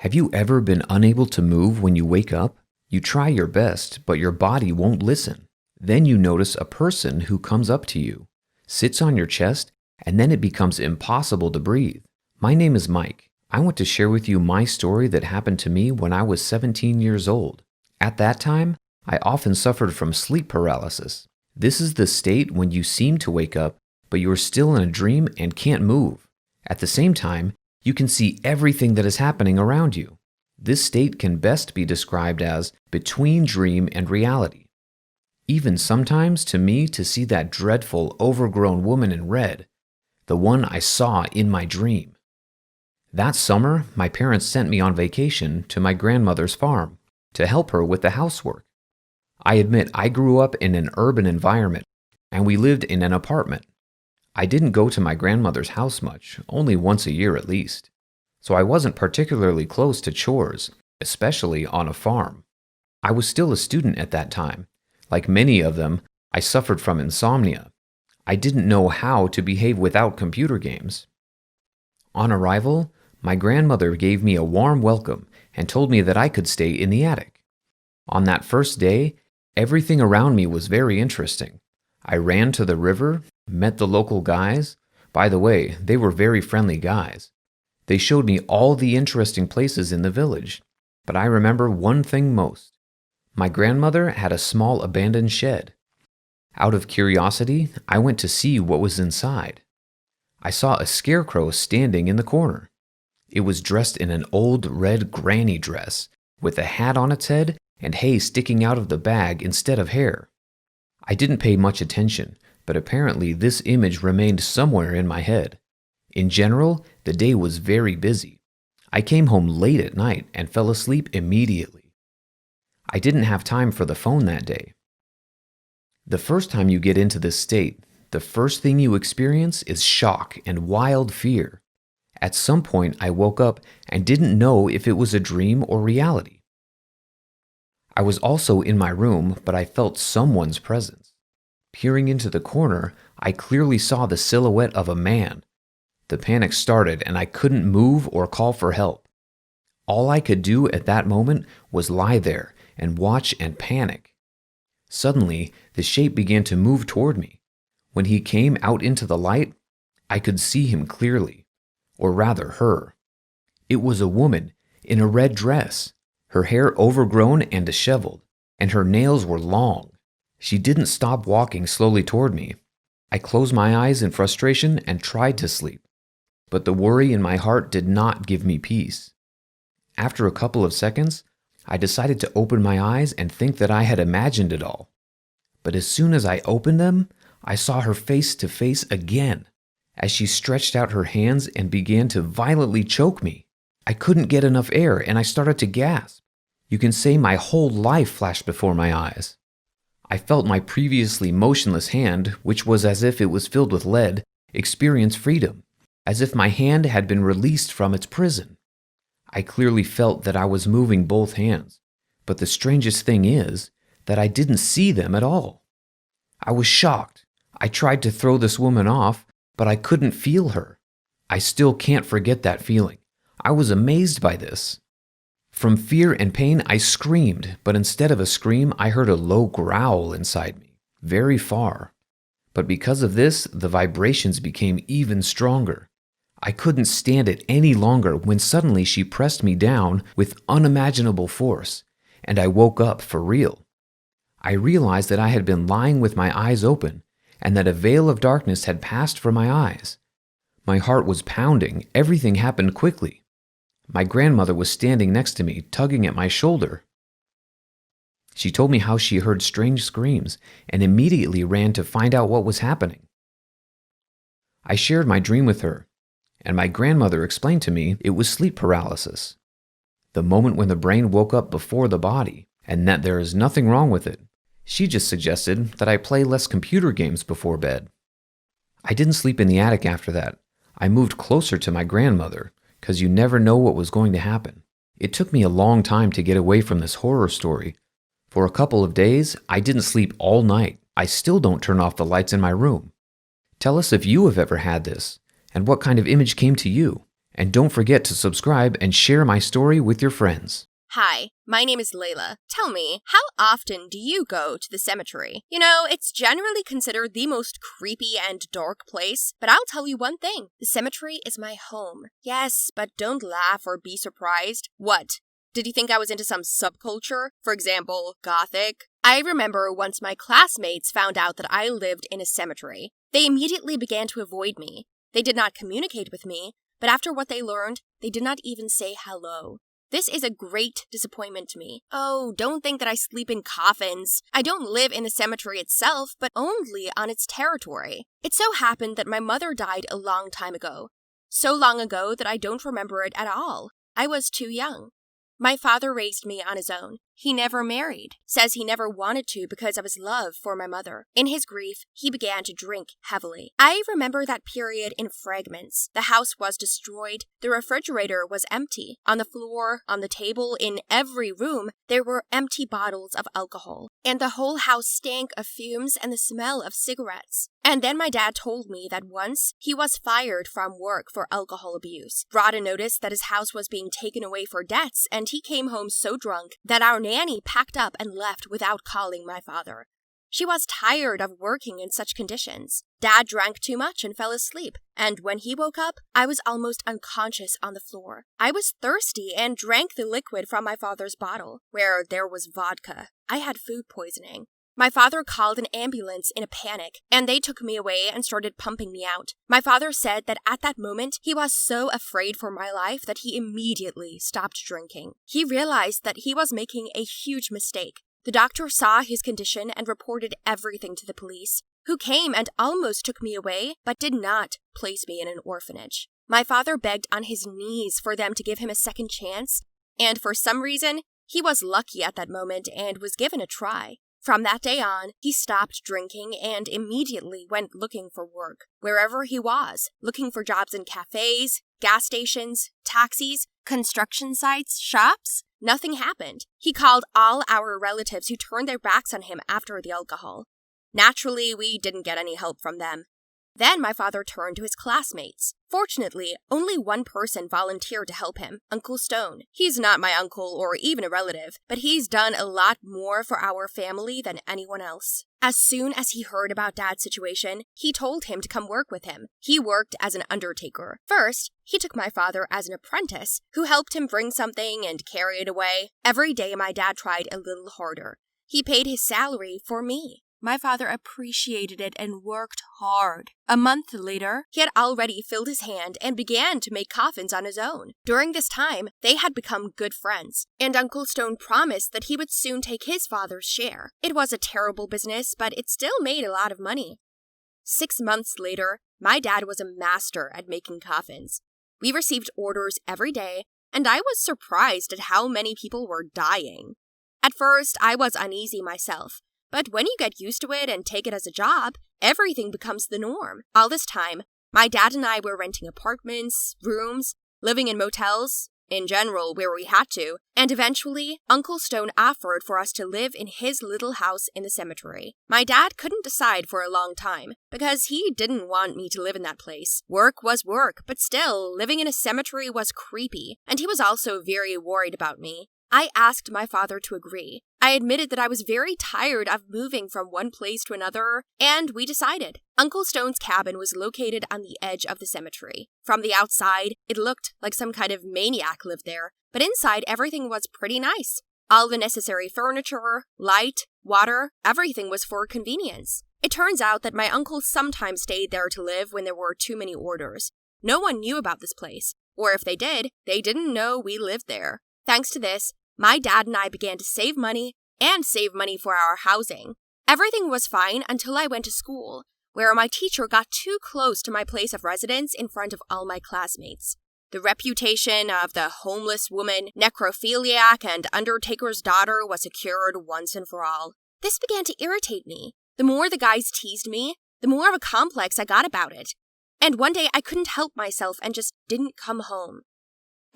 Have you ever been unable to move when you wake up? You try your best, but your body won't listen. Then you notice a person who comes up to you, sits on your chest, and then it becomes impossible to breathe. My name is Mike. I want to share with you my story that happened to me when I was 17 years old. At that time, I often suffered from sleep paralysis. This is the state when you seem to wake up, but you are still in a dream and can't move. At the same time, you can see everything that is happening around you. This state can best be described as between dream and reality. Even sometimes, to me, to see that dreadful, overgrown woman in red, the one I saw in my dream. That summer, my parents sent me on vacation to my grandmother's farm to help her with the housework. I admit I grew up in an urban environment, and we lived in an apartment. I didn't go to my grandmother's house much, only once a year at least, so I wasn't particularly close to chores, especially on a farm. I was still a student at that time. Like many of them, I suffered from insomnia. I didn't know how to behave without computer games. On arrival, my grandmother gave me a warm welcome and told me that I could stay in the attic. On that first day, everything around me was very interesting. I ran to the river, met the local guys. By the way, they were very friendly guys. They showed me all the interesting places in the village, but I remember one thing most. My grandmother had a small abandoned shed. Out of curiosity, I went to see what was inside. I saw a scarecrow standing in the corner. It was dressed in an old red granny dress, with a hat on its head and hay sticking out of the bag instead of hair. I didn't pay much attention, but apparently this image remained somewhere in my head. In general, the day was very busy. I came home late at night and fell asleep immediately. I didn't have time for the phone that day. The first time you get into this state, the first thing you experience is shock and wild fear. At some point, I woke up and didn't know if it was a dream or reality. I was also in my room, but I felt someone's presence. Peering into the corner, I clearly saw the silhouette of a man. The panic started and I couldn't move or call for help. All I could do at that moment was lie there and watch and panic. Suddenly, the shape began to move toward me. When he came out into the light, I could see him clearly, or rather her. It was a woman in a red dress, her hair overgrown and disheveled, and her nails were long. She didn't stop walking slowly toward me. I closed my eyes in frustration and tried to sleep, but the worry in my heart did not give me peace. After a couple of seconds, I decided to open my eyes and think that I had imagined it all. But as soon as I opened them, I saw her face to face again, as she stretched out her hands and began to violently choke me. I couldn't get enough air and I started to gasp. You can say my whole life flashed before my eyes. I felt my previously motionless hand, which was as if it was filled with lead, experience freedom, as if my hand had been released from its prison. I clearly felt that I was moving both hands, but the strangest thing is that I didn't see them at all. I was shocked. I tried to throw this woman off, but I couldn't feel her. I still can't forget that feeling. I was amazed by this. From fear and pain, I screamed, but instead of a scream, I heard a low growl inside me, very far. But because of this, the vibrations became even stronger. I couldn't stand it any longer when suddenly she pressed me down with unimaginable force, and I woke up for real. I realized that I had been lying with my eyes open, and that a veil of darkness had passed from my eyes. My heart was pounding. Everything happened quickly. My grandmother was standing next to me, tugging at my shoulder. She told me how she heard strange screams and immediately ran to find out what was happening. I shared my dream with her, and my grandmother explained to me it was sleep paralysis, the moment when the brain woke up before the body, and that there is nothing wrong with it. She just suggested that I play less computer games before bed. I didn't sleep in the attic after that. I moved closer to my grandmother, because you never know what was going to happen. It took me a long time to get away from this horror story. For a couple of days, I didn't sleep all night. I still don't turn off the lights in my room. Tell us if you have ever had this, and what kind of image came to you, And don't forget to subscribe and share my story with your friends. Hi, my name is Layla. Tell me, how often do you go to the cemetery? You know, it's generally considered the most creepy and dark place, but I'll tell you one thing. The cemetery is my home. Yes, but don't laugh or be surprised. What? Did you think I was into some subculture? For example, Gothic? I remember once my classmates found out that I lived in a cemetery. They immediately began to avoid me. They did not communicate with me, but after what they learned, they did not even say hello. This is a great disappointment to me. Oh, don't think that I sleep in coffins. I don't live in the cemetery itself, but only on its territory. It so happened that my mother died a long time ago. So long ago that I don't remember it at all. I was too young. My father raised me on his own. He never married. Says he never wanted to because of his love for my mother. In his grief, he began to drink heavily. I remember that period in fragments. The house was destroyed. The refrigerator was empty. On the floor, on the table, in every room, there were empty bottles of alcohol. And the whole house stank of fumes and the smell of cigarettes. And then my dad told me that once he was fired from work for alcohol abuse, brought a notice that his house was being taken away for debts, and he came home so drunk that our nanny packed up and left without calling my father. She was tired of working in such conditions. Dad drank too much and fell asleep, and when he woke up, I was almost unconscious on the floor. I was thirsty and drank the liquid from my father's bottle, where there was vodka. I had food poisoning. My father called an ambulance in a panic, and they took me away and started pumping me out. My father said that at that moment, he was so afraid for my life that he immediately stopped drinking. He realized that he was making a huge mistake. The doctor saw his condition and reported everything to the police, who came and almost took me away, but did not place me in an orphanage. My father begged on his knees for them to give him a second chance, and for some reason, he was lucky at that moment and was given a try. From that day on, he stopped drinking and immediately went looking for work, wherever he was, looking for jobs in cafes, gas stations, taxis, construction sites, shops. Nothing happened. He called all our relatives who turned their backs on him after the alcohol. Naturally, we didn't get any help from them. Then my father turned to his classmates. Fortunately, only one person volunteered to help him, Uncle Stone. He's not my uncle or even a relative, but he's done a lot more for our family than anyone else. As soon as he heard about Dad's situation, he told him to come work with him. He worked as an undertaker. First, he took my father as an apprentice, who helped him bring something and carry it away. Every day my dad tried a little harder. He paid his salary for me. My father appreciated it and worked hard. A month later, he had already filled his hand and began to make coffins on his own. During this time, they had become good friends, and Uncle Stone promised that he would soon take his father's share. It was a terrible business, but it still made a lot of money. 6 months later, my dad was a master at making coffins. We received orders every day, and I was surprised at how many people were dying. At first, I was uneasy myself. But when you get used to it and take it as a job, everything becomes the norm. All this time, my dad and I were renting apartments, rooms, living in motels, in general where we had to, and eventually, Uncle Stone offered for us to live in his little house in the cemetery. My dad couldn't decide for a long time, because he didn't want me to live in that place. Work was work, but still, living in a cemetery was creepy, and he was also very worried about me. I asked my father to agree. I admitted that I was very tired of moving from one place to another, and we decided. Uncle Stone's cabin was located on the edge of the cemetery. From the outside, it looked like some kind of maniac lived there, but inside everything was pretty nice. All the necessary furniture, light, water, everything was for convenience. It turns out that my uncle sometimes stayed there to live when there were too many orders. No one knew about this place, or if they did, they didn't know we lived there. Thanks to this, my dad and I began to save money for our housing. Everything was fine until I went to school, where my teacher got too close to my place of residence in front of all my classmates. The reputation of the homeless woman, necrophiliac, and undertaker's daughter was secured once and for all. This began to irritate me. The more the guys teased me, the more of a complex I got about it. And one day I couldn't help myself and just didn't come home.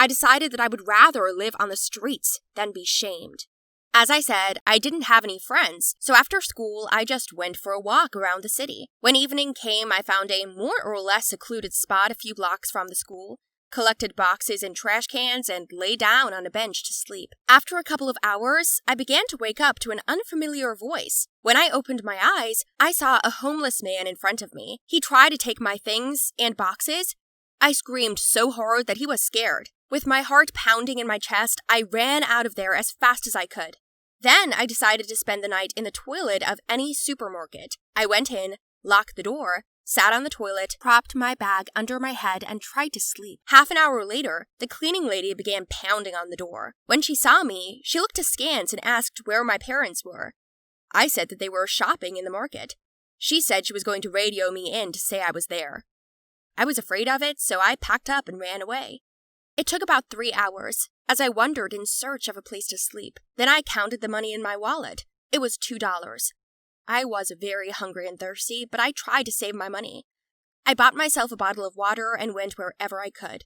I decided that I would rather live on the streets than be shamed. As I said, I didn't have any friends, so after school, I just went for a walk around the city. When evening came, I found a more or less secluded spot a few blocks from the school. collected boxes and trash cans, and lay down on a bench to sleep. After a couple of hours, I began to wake up to an unfamiliar voice. When I opened my eyes, I saw a homeless man in front of me. He tried to take my things and boxes. I screamed so hard that he was scared. With my heart pounding in my chest, I ran out of there as fast as I could. Then I decided to spend the night in the toilet of any supermarket. I went in, locked the door, sat on the toilet, propped my bag under my head, and tried to sleep. Half an hour later, the cleaning lady began pounding on the door. When she saw me, she looked askance and asked where my parents were. I said that they were shopping in the market. She said she was going to radio me in to say I was there. I was afraid of it, so I packed up and ran away. It took about 3 hours, as I wandered in search of a place to sleep. Then I counted the money in my wallet. It was $2. I was very hungry and thirsty, but I tried to save my money. I bought myself a bottle of water and went wherever I could.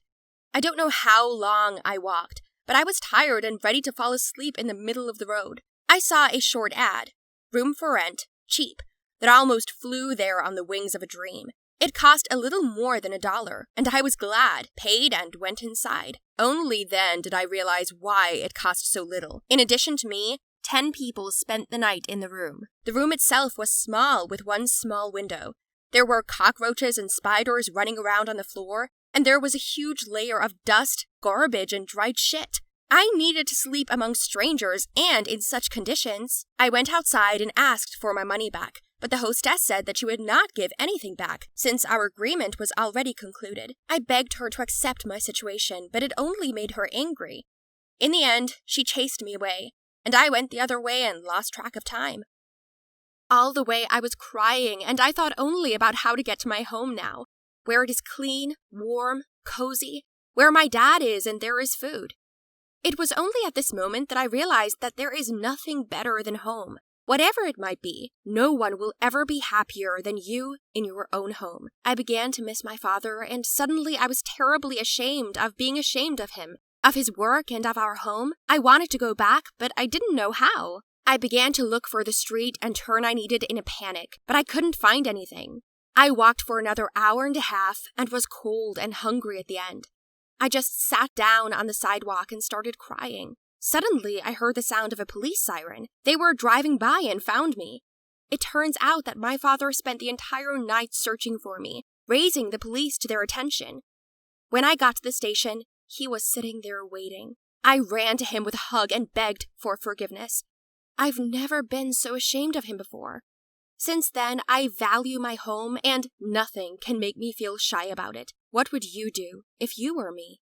I don't know how long I walked, but I was tired and ready to fall asleep in the middle of the road. I saw a short ad, room for rent, cheap, that almost flew there on the wings of a dream. It cost a little more than $1, and I was glad, paid, and went inside. Only then did I realize why it cost so little. In addition to me, 10 people spent the night in the room. The room itself was small, with one small window. There were cockroaches and spiders running around on the floor, and there was a huge layer of dust, garbage, and dried shit. I needed to sleep among strangers and in such conditions. I went outside and asked for my money back, but the hostess said that she would not give anything back, since our agreement was already concluded. I begged her to accept my situation, but it only made her angry. In the end, she chased me away, and I went the other way and lost track of time. All the way I was crying, and I thought only about how to get to my home now, where it is clean, warm, cozy, where my dad is and there is food. It was only at this moment that I realized that there is nothing better than home. Whatever it might be, no one will ever be happier than you in your own home. I began to miss my father, and suddenly I was terribly ashamed of being ashamed of him, of his work and of our home. I wanted to go back, but I didn't know how. I began to look for the street and turn I needed in a panic, but I couldn't find anything. I walked for another hour and a half and was cold and hungry at the end. I just sat down on the sidewalk and started crying. Suddenly, I heard the sound of a police siren. They were driving by and found me. It turns out that my father spent the entire night searching for me, raising the police to their attention. When I got to the station, he was sitting there waiting. I ran to him with a hug and begged for forgiveness. I've never been so ashamed of him before. Since then, I value my home, and nothing can make me feel shy about it. What would you do if you were me?